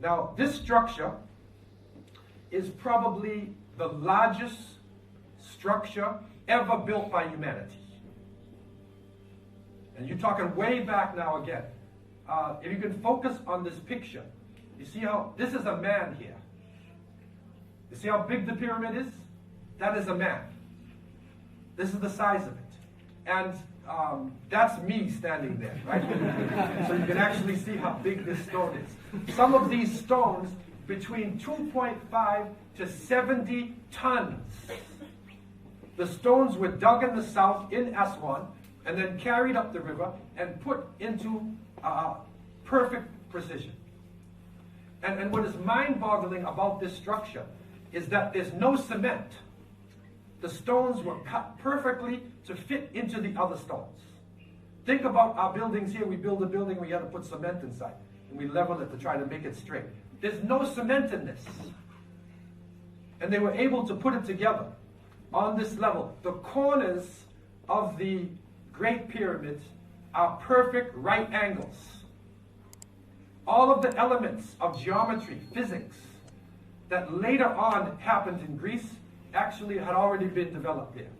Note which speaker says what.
Speaker 1: Now, this structure is probably the largest structure ever built by humanity. And you're talking way back now again. If you can focus on this picture, you see how this is a man here. You see how big the pyramid is? That is a man. This is the size of it. And that's me standing there, right? So you can actually see how big this stone is. Some of these stones, between 2.5 to 70 tons. The stones were dug in the south in Aswan and then carried up the river and put into perfect precision. And what is mind-boggling about this structure is that there's no cement. The stones were cut perfectly to fit into the other stones. Think about our buildings here. We build a building, we got to put cement inside. And we level it to try to make it straight. There's no cement in this. And they were able to put it together on this level. The corners of the Great Pyramid are perfect right angles. All of the elements of geometry, physics, that later on happened in Greece actually had already been developed there.